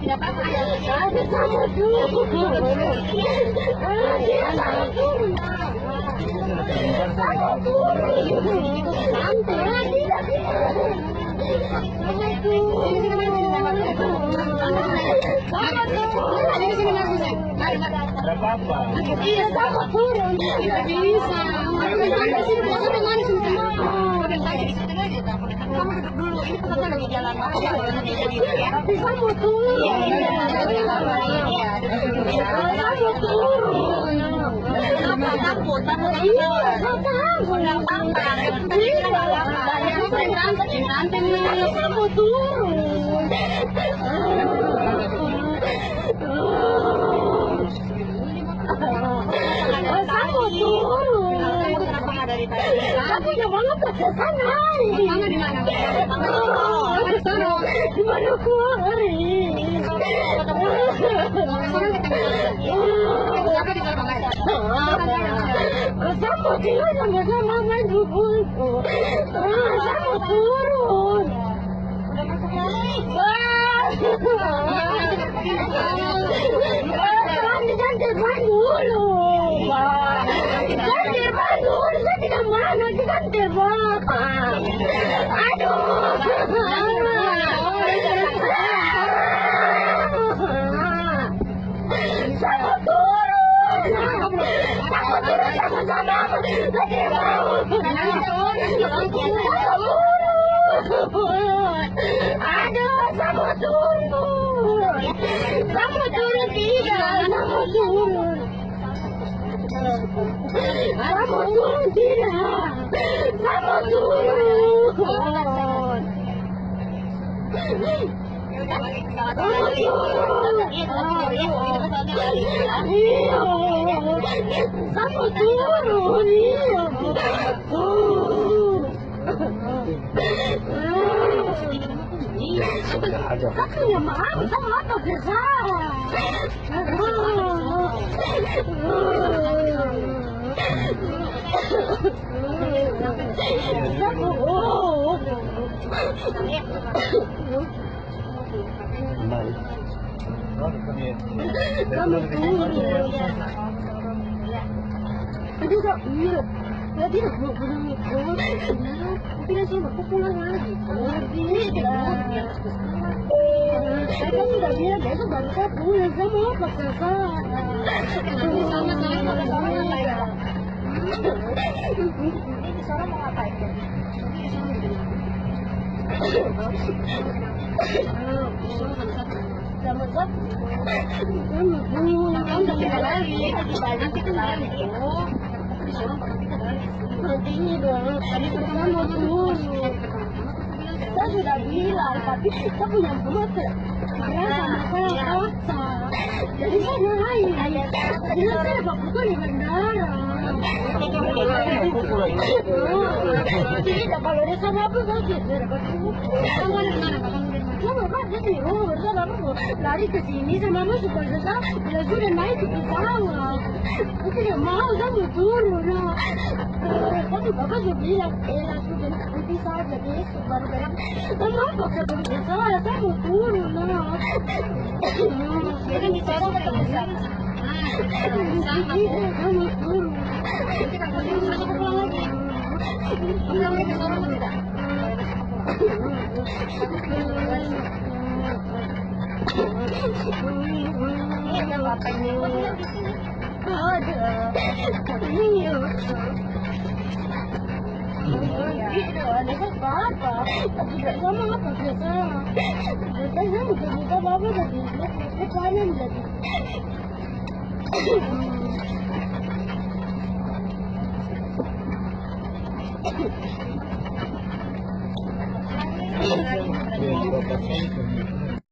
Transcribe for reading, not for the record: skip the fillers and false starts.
Tidak apa-apa ya. Sama turun. Tidak apa-apa. Iya, sama turun. Tidak bisa. Kamu duduk dulu. Ini kita lagi jalan. Bisa mau turun. Kamu turun. Takut. Iya, takut. Kamu turun. Aku udah banget ke sana. Mama di mana? Di mana keluar? Sama dia sama sama dulu. Sama turun. Udah masuk lagi. Jangan dulu. Ganti dulu, saya tidak mau nanti ganti belakang. Aduh. Sama turun. Sama turun sama-sama. Tidak mau. Aduh, sama turun. Sama turun tidak, sama turun. Kamu turun tidak? Kamu turun. Kamu turun. Aku yang maaf sama apa bersalah. Aduh, Kak, iya. Tadi aku tapi nanti aku pulang lagi. Saya kan sudah bilang besok baru saya pulang. Saya mau apa kesana? Nanti sama-sama kalau sama ya. Ini di sana mau ngapain? Sama Zat? Kamu udah kita lagi. Nanti kembali. Nanti ini dong. Tadi pertama mau turun. Saya sudah bilang, tapi kita punya motor. Saya sama saya paksa. Jadi saya naik. Jadi saya bukan di bandara. Tidak, kalau dia sama apa sakit. Saya dapat sama Pak, dia di rumah, aku lari ke sini sama Mama supaya saya sudah naik ke pesawat. Aku tidak mau, saya mau turun. Tapi Bapak sudah bilang, sudah nanti saja besok baru berak. Kenapa saya pergi saya mau turun. Jadi di sana ketemu sana. Saya mau turun. Nanti kalau saya pulang lagi. Pulang lagi ke sana tidak? Ini ada bapaknya di sini. Ada. Ini. Itu ada apa? Tidak sama apa biasa. Biasanya bukan apa tadi. Kanan tadi. Iya,